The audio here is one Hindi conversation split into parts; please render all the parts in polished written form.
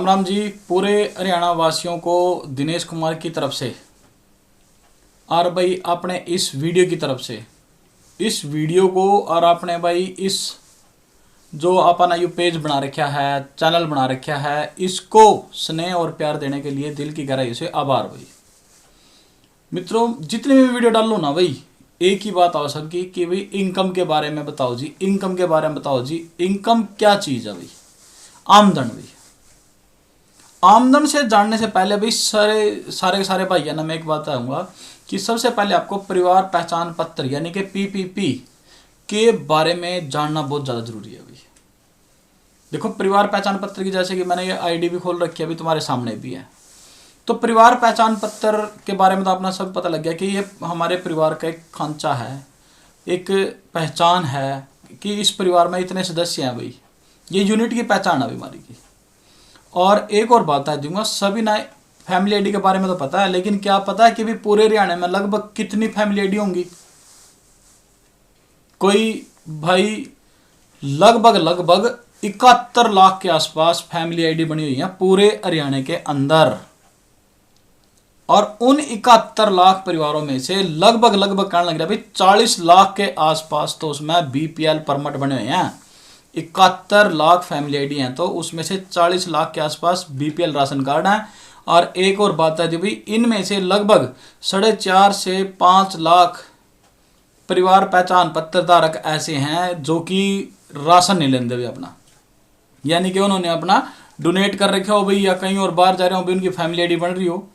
राम जी। पूरे हरियाणा वासियों को दिनेश कुमार की तरफ से और भाई अपने इस वीडियो की तरफ से, इस वीडियो को और आपने भाई इस जो अपना यू पेज बना रखा है, चैनल बना रखा है, इसको स्नेह और प्यार देने के लिए दिल की गहराई से आभार भाई। मित्रों, जितनी भी वीडियो डाल लो ना भाई, एक ही बात आ सकती कि भाई इनकम के बारे में बताओ जी, इनकम के बारे में बताओ जी। इनकम क्या चीज़ है भाई? आमदन भाई। आमदन से जानने से पहले भाई सारे भाई है ना, मैं एक बात बताऊंगा कि सबसे पहले आपको परिवार पहचान पत्र यानी कि पीपीपी के बारे में जानना बहुत ज़्यादा जरूरी है भाई। देखो, परिवार पहचान पत्र की जैसे कि मैंने ये आईडी भी खोल रखी है, अभी तुम्हारे सामने भी है। तो परिवार पहचान पत्र के बारे में तो अपना सब पता लग गया कि ये हमारे परिवार का एक खांचा है, एक पहचान है कि इस परिवार में इतने सदस्य हैं भाई। ये यूनिट की पहचान है बीमारी की। और एक और बात है दूंगा, सभी ना फैमिली आईडी के बारे में तो पता है, लेकिन क्या पता है कि भी पूरे हरियाणा में लगभग कितनी फैमिली आईडी होंगी? कोई भाई लगभग 71 लाख के आसपास फैमिली आईडी बनी हुई है पूरे हरियाणा के अंदर। और उन 71 लाख परिवारों में से लगभग कहने लग रहा है भाई 40 लाख के आसपास तो उसमें बीपीएल परमिट बने हुए हैं। 71 लाख फैमिली आईडी हैं तो उसमें से 40 लाख के आसपास बीपीएल राशन कार्ड हैं। और एक और बात है जी भाई, इनमें से लगभग 4.5 से 5 लाख परिवार पहचान पत्र धारक ऐसे हैं जो कि राशन नहीं लेते भाई अपना, यानी कि उन्होंने अपना डोनेट कर रखा हो भाई, या कहीं और बाहर जा रहे हो भाई, उनकी फैमिली आईडी बन रही हो।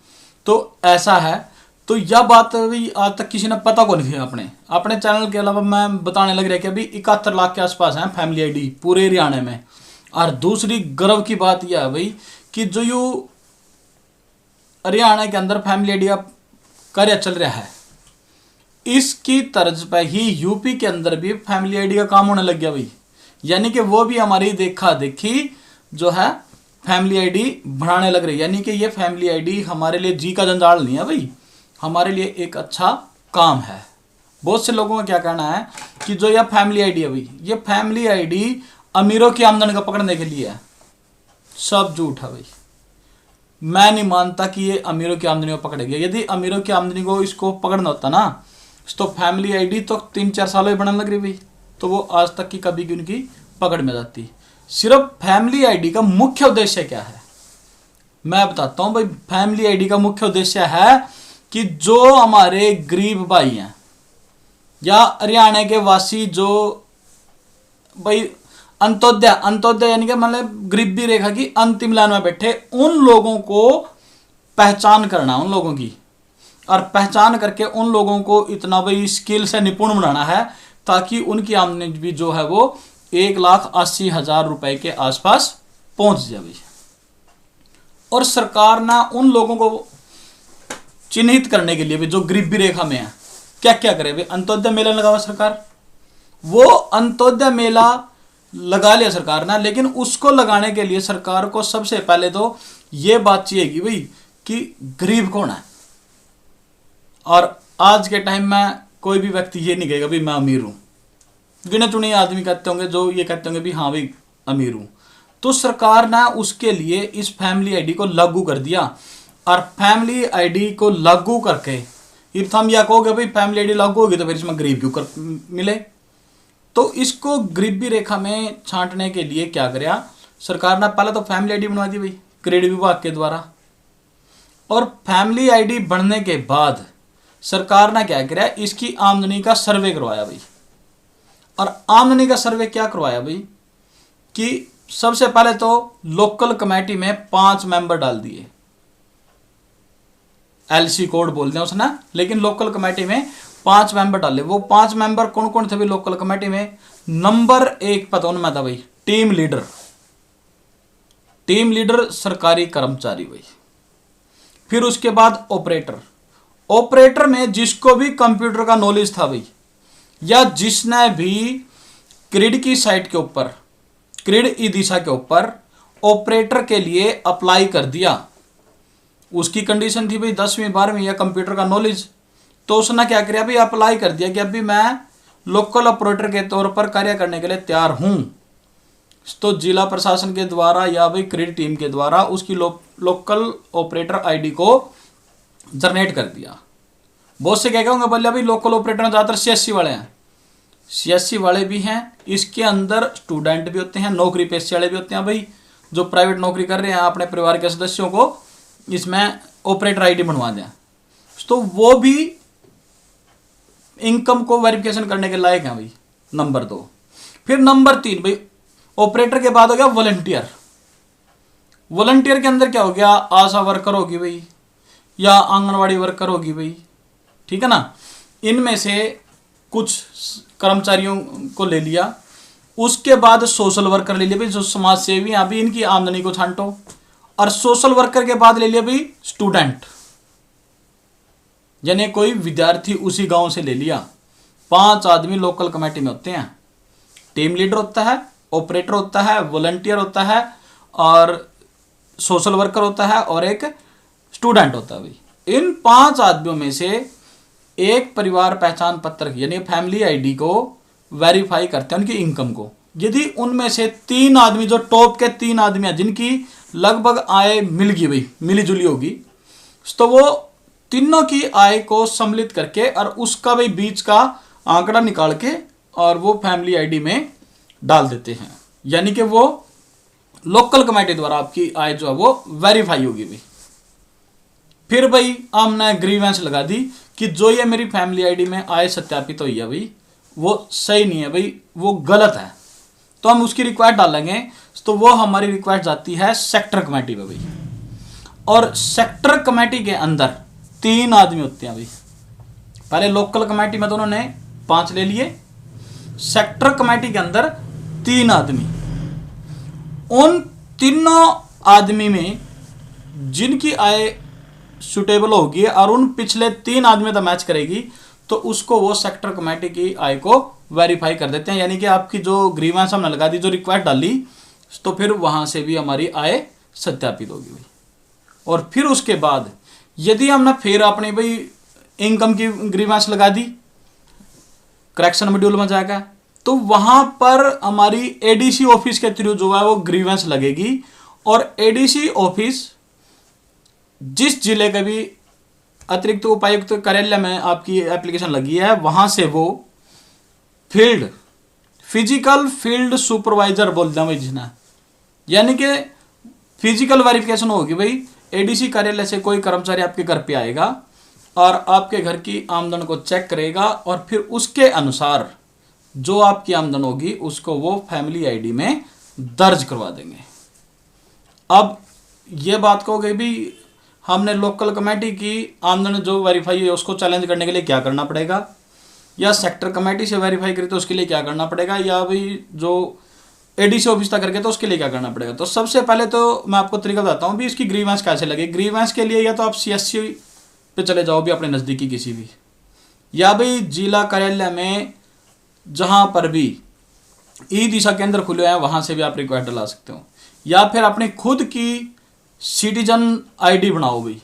तो ऐसा है। तो यह बात भी आज तक किसी ने पता को नहीं थी। अपने चैनल के अलावा मैं बताने लग रहा कि अभी 71 लाख के आसपास हैं फैमिली आईडी पूरे हरियाणा में। और दूसरी गर्व की बात यह है भाई कि जो यू हरियाणा के अंदर फैमिली आईडी का कार्य चल रहा है, इसकी तर्ज पर ही यूपी के अंदर भी फैमिली आईडी का काम होने लग गया भाई। यानी कि वो भी हमारी देखा देखी जो है फैमिली आईडी बढ़ाने लग रही है। यानी कि ये फैमिली आईडी हमारे लिए जी का जंजाल नहीं है भाई, हमारे लिए एक अच्छा काम है। बहुत से लोगों का क्या कहना है कि जो यह फैमिली आईडी है भाई, ये फैमिली आईडी अमीरों की आमदनी का पकड़ने के लिए है। सब झूठ है भाई। मैं नहीं मानता कि ये अमीरों की आमदनी को पकड़ेगी। यदि अमीरों की आमदनी को इसको पकड़ना होता ना, तो फैमिली आईडी तो 3-4 सालों में बनने लग रही भाई, तो वो आज तक की कभी की उनकी पकड़ में जाती। सिर्फ फैमिली आईडी का मुख्य उद्देश्य क्या है मैं बताता हूं भाई। फैमिली आईडी का मुख्य उद्देश्य है कि जो हमारे गरीब भाई हैं या हरियाणा के वासी जो भाई अंत्योदय यानी कि मतलब गरीबी रेखा की अंतिम लाइन में बैठे, उन लोगों को पहचान करना, उन लोगों की, और पहचान करके उन लोगों को इतना भाई स्किल से निपुण बनाना है ताकि उनकी आमदनी भी जो है वो 1,80,000 रुपए के आसपास पहुंच जाए। और सरकार ना उन लोगों को चिन्हित करने के लिए भी जो गरीबी रेखा में है, क्या क्या करे भाई? अंत्योदय मेला लगा हुआ सरकार, वो अंत्योदय मेला लगा लिया सरकार ना, लेकिन उसको लगाने के लिए सरकार को सबसे पहले तो ये बात चाहिए कि भाई कि गरीब कौन है। और आज के टाइम में कोई भी व्यक्ति ये नहीं कहेगा भाई मैं अमीर हूं। गिने चुने आदमी कहते होंगे जो ये कहते होंगे भी हाँ भाई अमीर हूं। तो सरकार ने उसके लिए इस फैमिली आईडी को लागू कर दिया। और फैमिली आईडी को लागू करके अब हम यह कहोगे भाई फैमिली आईडी लागू होगी तो फिर इसमें गरीब क्यों कर मिले? तो इसको गरीबी रेखा में छांटने के लिए क्या कराया सरकार ने? पहले तो फैमिली आईडी बनवा दी भाई क्रेडिट विभाग के द्वारा। और फैमिली आईडी बनने के बाद सरकार ने क्या कराया, इसकी आमदनी का सर्वे करवाया भाई। और आमदनी का सर्वे क्या करवाया भाई कि सबसे पहले तो लोकल कमेटी में 5 मेंबर डाल दिए। एलसी कोड बोलते हैं उसने, लेकिन लोकल कमेटी में 5 मेंबर डाले। वो 5 मेंबर कौन कौन थे भाई लोकल कमेटी में? नंबर 1 पता उनमें था भाई टीम लीडर सरकारी कर्मचारी भाई। फिर उसके बाद ऑपरेटर में जिसको भी कंप्यूटर का नॉलेज था भाई, या जिसने भी क्रिड की साइट के ऊपर, क्रिड ई दिशा के ऊपर ऑपरेटर के लिए अप्लाई कर दिया, उसकी कंडीशन थी भाई 10वीं 12वीं या कंप्यूटर का नॉलेज, तो उसने क्या किया भाई अप्लाई कर दिया कि अभी मैं लोकल ऑपरेटर के तौर पर कार्य करने के लिए तैयार हूं। तो जिला प्रशासन के द्वारा या भाई क्रेडिट टीम के द्वारा उसकी लोकल ऑपरेटर आईडी को जनरेट कर दिया। बहुत से क्या होंगे बोले भाई लोकल ऑपरेटर ज़्यादातर सीएससी वाले हैं, सीएससी वाले भी हैं, इसके अंदर स्टूडेंट भी होते हैं, नौकरी पेशे वाले भी होते हैं। भाई जो प्राइवेट नौकरी कर रहे हैं अपने परिवार के सदस्यों को इसमें ऑपरेटर आईडी बनवा दें, तो वो भी इनकम को वेरिफिकेशन करने के लायक हैं भाई, नंबर 2। फिर नंबर 3 भाई ऑपरेटर के बाद हो गया वॉलंटियर। वॉलंटियर के अंदर क्या हो गया, आशा वर्कर होगी भाई या आंगनवाड़ी वर्कर होगी भाई, ठीक है ना। इनमें से कुछ कर्मचारियों को ले लिया, उसके बाद सोशल वर्कर ले लिया भाई, जो समाज सेवी हैं, अभी इनकी आमदनी को छांटो। और सोशल वर्कर के बाद ले लिया भाई स्टूडेंट, यानी कोई विद्यार्थी उसी गांव से ले लिया। 5 आदमी लोकल कमेटी में होते हैं, टीम लीडर होता है, ऑपरेटर होता है, वॉलंटियर होता है और सोशल वर्कर होता है और एक स्टूडेंट होता है भाई। इन 5 आदमियों में से एक परिवार पहचान पत्र यानी फैमिली आईडी को वेरीफाई करते हैं उनकी इनकम को। यदि उनमें से 3 आदमी, जो टॉप के 3 आदमी हैं जिनकी लगभग आय मिल गई भाई, मिली जुली होगी, तो वो तीनों की आय को सम्मिलित करके और उसका भाई बीच का आंकड़ा निकाल के और वो फैमिली आईडी में डाल देते हैं, यानी कि वो लोकल कमेटी द्वारा आपकी आय जो है वो वेरीफाई होगी भाई। फिर भाई हमने ग्रीवेंस लगा दी कि जो ये मेरी फैमिली आईडी में आय सत्यापित हुई है भाई वो सही नहीं है भाई, वो गलत है, तो हम उसकी रिक्वेस्ट डालेंगे। तो वो हमारी रिक्वेस्ट जाती है सेक्टर कमेटी में भाई, और सेक्टर कमेटी के अंदर 3 आदमी होते हैं भाई। पहले लोकल कमेटी में तो उन्होंने 5 ले लिए, सेक्टर कमेटी के अंदर 3 आदमी। उन तीनों आदमी में जिनकी आय सुटेबल होगी और उन पिछले 3 आदमी तो मैच करेगी, तो उसको वो सेक्टर कमेटी की आय को वेरीफाई कर देते हैं, यानी कि आपकी जो ग्रीवेंस हमने लगा दी, जो रिक्वेस्ट डाली, तो फिर वहां से भी हमारी आय सत्यापित होगी भाई। और फिर उसके बाद यदि हमने फिर अपनी भाई इनकम की ग्रीवेंस लगा दी, करेक्शन मॉड्यूल में जाएगा, तो वहां पर हमारी एडीसी ऑफिस के थ्रू जो है वो ग्रीवेंस लगेगी। और एडीसी ऑफिस जिस जिले के भी अतिरिक्त उपायुक्त कार्यालय में आपकी एप्लीकेशन लगी है, वहां से वो फिजिकल फील्ड सुपरवाइजर बोलते हैं भाई जिसने, यानी कि फिजिकल वेरिफिकेशन होगी भाई। एडीसी कार्यालय से कोई कर्मचारी आपके घर पे आएगा और आपके घर की आमदन को चेक करेगा और फिर उसके अनुसार जो आपकी आमदन होगी उसको वो फैमिली आईडी में दर्ज करवा देंगे। अब ये बात कहोगे भी हमने लोकल कमेटी की आमदन जो वेरीफाई है उसको चैलेंज करने के लिए क्या करना पड़ेगा, या सेक्टर कमेटी से वेरीफाई करी तो उसके लिए क्या करना पड़ेगा, या भाई जो एडीसी ऑफिस तक करके तो उसके लिए क्या करना पड़ेगा। तो सबसे पहले तो मैं आपको तरीका बताता हूँ भी इसकी ग्रीवेंस कैसे लगे। ग्रीवेंस के लिए या तो आप सीएससी पे चले जाओ भी अपने नज़दीकी किसी भी, या भाई जिला कार्यालय में जहाँ पर भी ई दिशा केंद्र खुले हैं वहाँ से भी आप रिक्वेस्ट डला सकते हो, या फिर अपनी खुद की सिटीजन आईडी बनाओ भाई,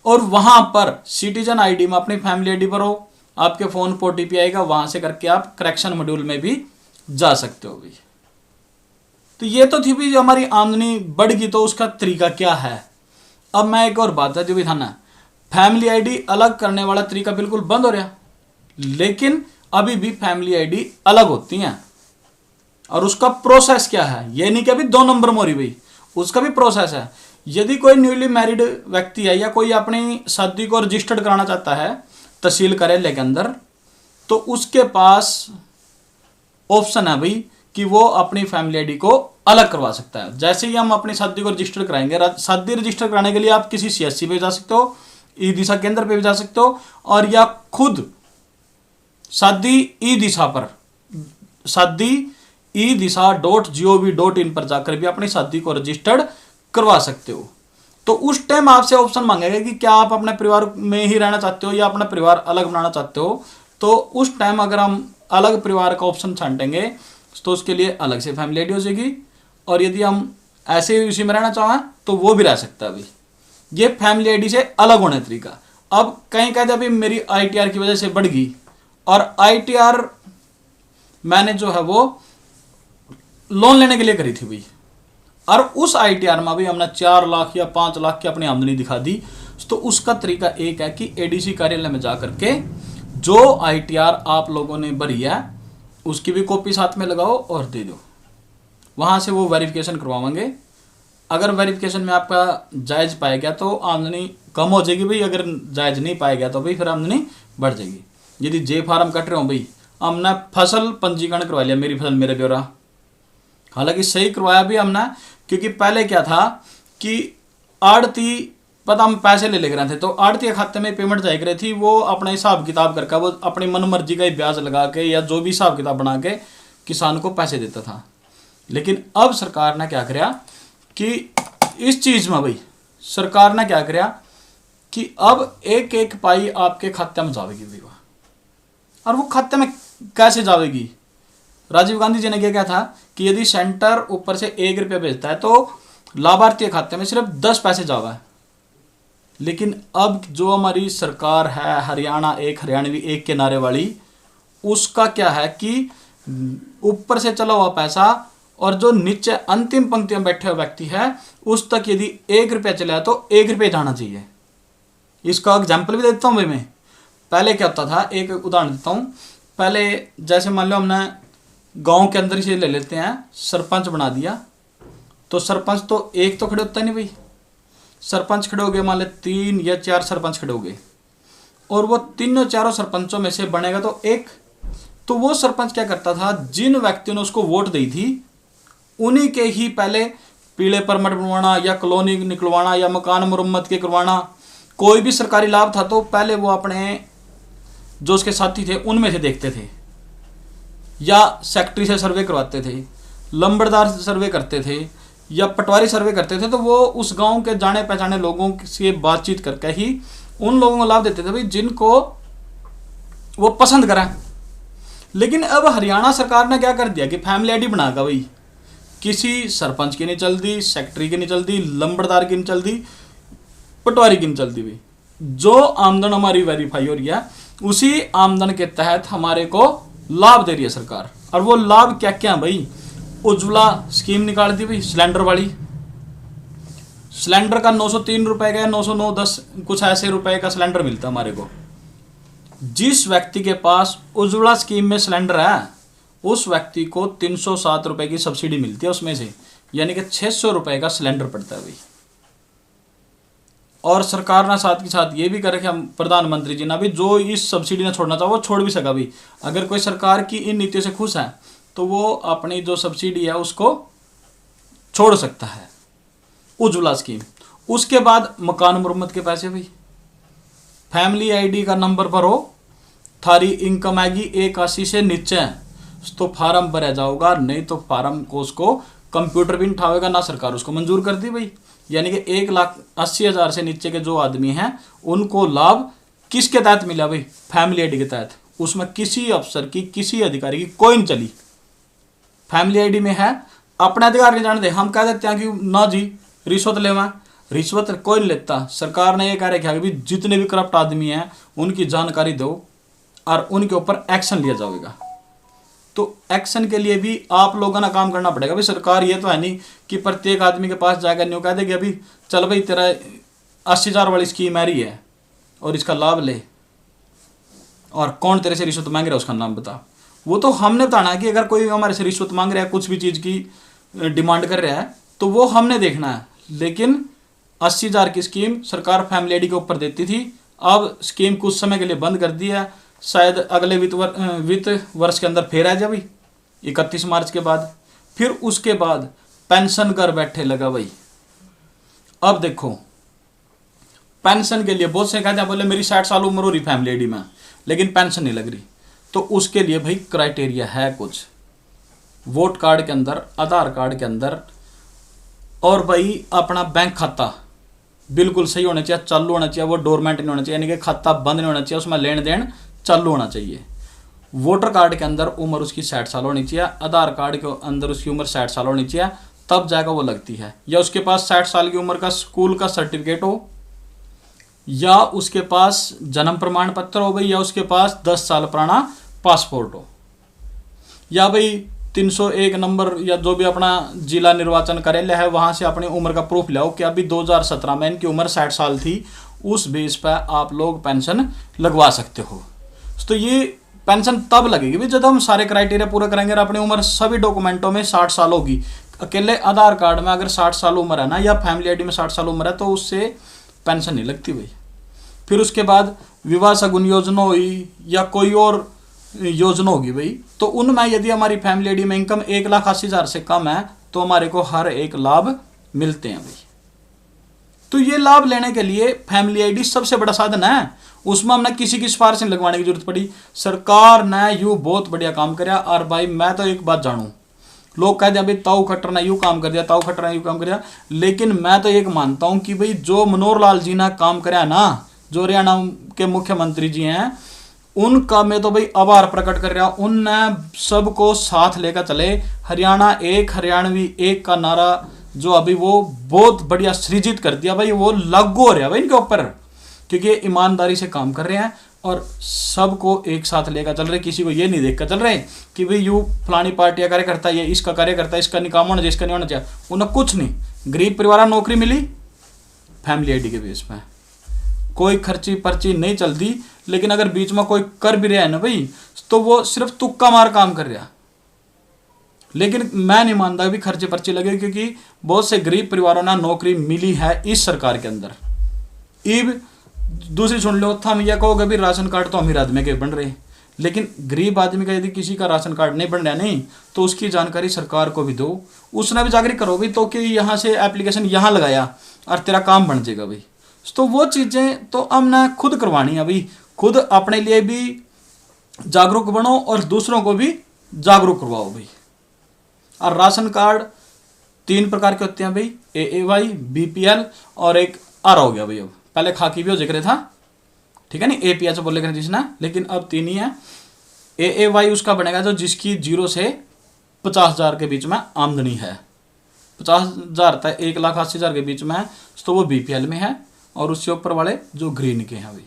और वहाँ पर सिटीजन आईडी में अपनी फैमिली आईडी भरो, आपके फ़ोन पर OTP आएगा, वहाँ से करके आप करेक्शन मॉड्यूल में भी जा सकते हो भाई। तो ये तो थी भी हमारी आमदनी बढ़ गई तो उसका तरीका क्या है। अब मैं एक और बात है जो भी था ना, फैमिली आईडी अलग करने वाला तरीका बिल्कुल बंद हो रहा, लेकिन अभी भी फैमिली आईडी अलग होती हैं और उसका प्रोसेस क्या है, ये नहीं कि अभी 2 नंबर मोरी भाई, उसका भी प्रोसेस है। यदि कोई न्यूली मैरिड व्यक्ति है या कोई अपनी शादी को रजिस्टर्ड कराना चाहता है तहसील कार्यालय के अंदर, तो उसके पास ऑप्शन है भाई कि वो अपनी फैमिली आईडी को अलग करवा सकता है। जैसे ही हम अपनी शादी को रजिस्टर कराएंगे, शादी रजिस्टर कराने के लिए आप किसी सीएससी पे जा सकते हो, ई दिशा केंद्र पे भी जा सकते हो, और या खुद शादी ई दिशा पर shaadi-e-disha.gov.in पर जाकर भी अपनी शादी को रजिस्टर्ड करवा सकते हो। तो उस टाइम आपसे ऑप्शन मांगेगा कि क्या आप अपने परिवार में ही रहना चाहते हो या अपना परिवार अलग बनाना चाहते हो। तो उस टाइम अगर हम अलग परिवार का ऑप्शन छांटेंगे तो उसके लिए अलग से फैमिली आईडी हो जाएगी, और यदि हम ऐसे ही उसी में रहना चाहें तो वो भी रह सकता है। अभी ये फैमिली आईडी से अलग होने तरीका। अब कहीं कहते अभी मेरी ITR की वजह से बढ़ गई, और ITR मैंने जो है वो लोन लेने के लिए करी थी भाई, और उस ITR में भी हमने 4 लाख या 5 लाख की अपनी आमदनी दिखा दी। तो उसका तरीका एक है कि ADC कार्यालय में जा करके जो ITR आप लोगों ने भरी है उसकी भी कॉपी साथ में लगाओ और दे दो, वहाँ से वो वेरिफिकेशन करवाएंगे। अगर वेरिफिकेशन में आपका जायज़ पाया गया तो आमदनी कम हो जाएगी भाई, अगर जायज़ नहीं पाया गया तो भाई फिर आमदनी बढ़ जाएगी। यदि J फार्म कट रहे हो भाई, हमने फसल पंजीकरण करवा लिया, मेरी फसल मेरा ब्यौरा, हालांकि सही करवाया भी हमने, क्योंकि पहले क्या था कि आड़ती पता हम पैसे ले रहे थे तो आड़ती के खाते में पेमेंट जाए रही थी, वो अपना हिसाब किताब करके वो अपनी मनमर्जी का ही ब्याज लगा के या जो भी हिसाब किताब बना के किसान को पैसे देता था। लेकिन अब सरकार ने क्या कराया कि इस चीज़ में भाई सरकार ने क्या कराया कि अब एक एक पाई आपके खाते में जाएगी भाई, और वो खाते में कैसे जाएगी। राजीव गांधी जी ने क्या था कि यदि सेंटर ऊपर से 1 रुपया भेजता है तो लाभार्थी के खाते में सिर्फ 10 पैसे जावा है। लेकिन अब जो हमारी सरकार है हरियाणा एक हरियाणवी एक के नारे वाली, उसका क्या है कि ऊपर से चला हुआ पैसा और जो नीचे अंतिम पंक्ति में बैठे हुए व्यक्ति है उस तक यदि 1 रुपया चला है तो 1 रुपया जाना चाहिए। इसका एग्जाम्पल भी देता हूँ भाई मैं। पहले क्या होता था, एक उदाहरण देता हूँ। पहले जैसे मान लो हमने गांव के अंदर से ले लेते हैं, सरपंच बना दिया, तो सरपंच तो एक तो खड़े होता नहीं भाई, सरपंच खड़े हो गए, मान ले 3 या 4 सरपंच खड़े हो गए, और वो तीनों चारों सरपंचों में से बनेगा तो एक। तो वो सरपंच क्या करता था, जिन व्यक्तियों ने उसको वोट दी थी उन्हीं के ही पहले पीले परमिट बनवाना या कॉलोनी निकलवाना या मकान मुरम्मत के करवाना, कोई भी सरकारी लाभ था तो पहले वो अपने जो उसके साथी थे उनमें से देखते थे, या सेक्रेटरी से सर्वे करवाते थे, लंबड़दार से सर्वे करते थे या पटवारी सर्वे करते थे। तो वो उस गांव के जाने पहचाने लोगों से बातचीत करके ही उन लोगों को लाभ देते थे भाई जिनको वो पसंद करें। लेकिन अब हरियाणा सरकार ने क्या कर दिया कि फैमिली आईडी बनाकर भाई किसी सरपंच की नहीं चलती, सेक्रेटरी की नहीं चलती, लंबड़दार की नहीं चलती, पटवारी की नहीं चलती भाई। जो आमदन हमारी वेरीफाई हो रही है उसी आमदन के तहत हमारे को लाभ दे रही है सरकार। और वो लाभ क्या क्या भाई, उज्ज्वला स्कीम निकाल दी भाई, सिलेंडर वाली। सिलेंडर का 903 रुपए का 909 10 कुछ ऐसे रुपए का सिलेंडर मिलता है हमारे को। जिस व्यक्ति के पास उज्ज्वला स्कीम में सिलेंडर है उस व्यक्ति को 307 रुपए की सब्सिडी मिलती है उसमें से, यानी कि 600 रुपए का सिलेंडर पड़ता है भाई। और सरकार ने साथ के साथ ये भी करे कि हम प्रधानमंत्री जी ना भी जो इस सब्सिडी ना छोड़ना चाहो वो छोड़ भी सका भी। अगर कोई सरकार की इन नीतियों से खुश है तो वो अपनी जो सब्सिडी है उसको छोड़ सकता है, उज्ज्वला स्कीम। उसके बाद मकान मुरम्मत के पैसे भाई, फैमिली आईडी का नंबर भरो, थारी इनकम आएगी 81 से नीचे तो फार्म भरा जाओगा, नहीं तो फार्म को उसको कंप्यूटर भी उठावेगा ना, सरकार उसको मंजूर कर दी भाई। यानी कि 1,80,000 से नीचे के जो आदमी हैं उनको लाभ किसके तहत मिला भाई, फैमिली आईडी के तहत। उसमें किसी अफसर की किसी अधिकारी की कोई नहीं चली, फैमिली आईडी में है। अपने अधिकार नहीं जानते, हम कह देते हैं कि ना जी रिश्वत लेवा, रिश्वत कोई नहीं लेता। सरकार ने यह कह रखा है कि जितने भी करप्ट आदमी हैं उनकी जानकारी दो और उनके ऊपर एक्शन लिया जाएगा। तो एक्शन के लिए भी आप लोगों ने काम करना पड़ेगा भाई। सरकार ये तो है नहीं कि प्रत्येक आदमी के पास जाकर न्यू कह देगी अभी चल भाई तेरा 80,000 वाली स्कीम आ रही है और इसका लाभ ले, और कौन तेरे से रिश्वत मांग रहा है उसका नाम बता। वो तो हमने बताना है कि अगर कोई हमारे से रिश्वत मांग रहा है, कुछ भी चीज़ की डिमांड कर रहा है तो वो हमने देखना है। लेकिन 80,000 की स्कीम सरकार फैमिली आईडी के ऊपर देती थी, अब स्कीम कुछ समय के लिए बंद कर दी है, शायद अगले वित्त वर्ष के अंदर फिर आ जाए भाई 31 मार्च के बाद। फिर उसके बाद पेंशन घर बैठे लगा भाई। अब देखो पेंशन के लिए बहुत से कहते हैं बोले मेरी 60 साल उम्र हो रही फैमिली आईडी में लेकिन पेंशन नहीं लग रही, तो उसके लिए भाई क्राइटेरिया है कुछ वोट कार्ड के अंदर, आधार कार्ड के अंदर, और भाई अपना बैंक खाता बिल्कुल सही होना चाहिए, चालू होना चाहिए, वो डोरमेंट नहीं होना चाहिए, यानी कि खाता बंद नहीं होना चाहिए, उसमें लेन देन चालू होना चाहिए। वोटर कार्ड के अंदर उम्र उसकी 60 साल होनी चाहिए, आधार कार्ड के अंदर उसकी उम्र 60 साल होनी चाहिए, तब जाकर वो लगती है। या उसके पास 60 साल की उम्र का स्कूल का सर्टिफिकेट हो, या उसके पास जन्म प्रमाण पत्र हो भाई, या उसके पास 10 साल पुराना पासपोर्ट हो, या भाई 301 नंबर या जो भी अपना जिला निर्वाचन कार्यालय है वहाँ से अपनी उम्र का प्रूफ लाओ कि अभी 2017 में इनकी उम्र 60 साल थी, उस बेस पर आप लोग पेंशन लगवा सकते हो। तो ये पेंशन तब लगेगी भी जब हम सारे क्राइटेरिया पूरे करेंगे और अपनी उम्र सभी डॉक्यूमेंटों में 60 साल होगी। अकेले आधार कार्ड में अगर 60 साल उम्र है ना, या फैमिली आईडी में 60 साल उम्र है, तो उससे पेंशन नहीं लगती भाई। फिर उसके बाद विवाह शगुन योजना हुई या कोई और योजना होगी भाई, तो उनमें यदि हमारी फैमिली आईडी में इनकम 1,80,000 से कम है तो हमारे को हर एक लाभ मिलते हैं भाई। तो ये लाभ लेने के लिए फैमिली आईडी सबसे बड़ा साधन है, उसमें हमने किसी की सिफारिश नहीं लगवाने की जरूरत पड़ी। सरकार ने यू बहुत बढ़िया काम कराया। और भाई मैं तो एक बात जानूं, लोग कहते हैं भाई ताऊ खट्टर ने यू काम कर दिया, ताऊ खट्टर ने यू काम कर दिया, लेकिन मैं तो एक मानता हूं कि भाई जो मनोहर लाल जी ने काम कराया ना, जो हरियाणा के मुख्यमंत्री जी हैं, उनका मैं तो भाई आभार प्रकट कर रहा हूं। उनने सबको साथ लेकर चले। हरियाणा एक, हरियाणवी एक का नारा जो अभी वो बहुत बढ़िया सृजित कर दिया भाई, वो लागू हो रहा है भाई इनके ऊपर, क्योंकि ये ईमानदारी से काम कर रहे हैं और सबको एक साथ लेकर चल रहे। किसी को ये नहीं देखकर चल रहे कि भाई यू फलानी पार्टी का कार्यकर्ता, ये इसका कार्यकर्ता, इसका नहीं काम होना चाहिए, इसका नहीं होना चाहिए। उन्हें कुछ नहीं, गरीब परिवार में नौकरी मिली फैमिली आईडी के बेस पे, कोई खर्ची पर्ची नहीं चलती। लेकिन अगर बीच में कोई कर भी रहा है ना भाई, तो वो सिर्फ तुक्का मार काम कर रहा। लेकिन मैं नहीं मानता भी खर्चे पर्ची लगे, क्योंकि बहुत से गरीब परिवारों ने नौकरी मिली है इस सरकार के अंदर। इब दूसरी सुन लो, हम यह कहोगे भी राशन कार्ड तो अमीर आदमी के बन रहे, लेकिन गरीब आदमी का यदि किसी का राशन कार्ड नहीं बन रहा नहीं, तो उसकी जानकारी सरकार को भी दो, उसने भी जागरूक करो भी, तो कि यहाँ से एप्लीकेशन यहाँ लगाया और तेरा काम बन जाएगा भाई। तो वो चीज़ें तो हमने खुद करवानी है भाई, खुद अपने लिए भी जागरूक बनो और दूसरों को भी जागरूक करवाओ भाई। और राशन कार्ड 3 प्रकार के होते हैं भाई, AAY, BPL और एक आर हो गया भाई। अब पहले खाकी भी हो जिक्र था, ठीक है नहीं, APH बोले कर जिसना, लेकिन अब 3 ही है। AAY उसका बनेगा जो जिसकी 0 से 50,000 के बीच में आमदनी है, 50,000 तक 1,80,000 के बीच में है, तो वो BPL में है। और उससे ऊपर वाले जो ग्रीन के हैं भाई।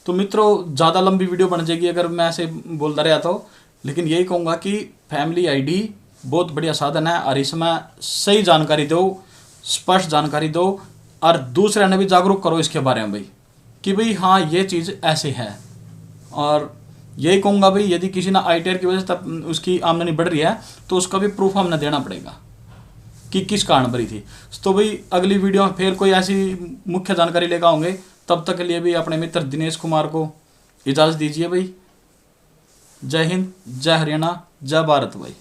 तो मित्रों ज़्यादा लंबी वीडियो बन जाएगी अगर मैं ऐसे बोलता रहा तो, लेकिन यही कहूँगा कि फैमिली आईडी बहुत बढ़िया साधन है और इसमें सही जानकारी दो, स्पष्ट जानकारी दो और दूसरे ने भी जागरूक करो इसके बारे में भाई, कि भाई हाँ ये चीज़ ऐसे है। और यही कहूँगा भाई, यदि किसी ना ITR की वजह से तब उसकी आमदनी बढ़ रही है तो उसका भी प्रूफ हमने देना पड़ेगा कि किस कारण बढ़ी थी। तो भाई अगली वीडियो में फिर कोई ऐसी मुख्य जानकारी लेकर आऊँगे, तब तक के लिए भी अपने मित्र दिनेश कुमार को इजाज़त दीजिए भाई। जय हिंद, जय हरियाणा, जय भारत भाई।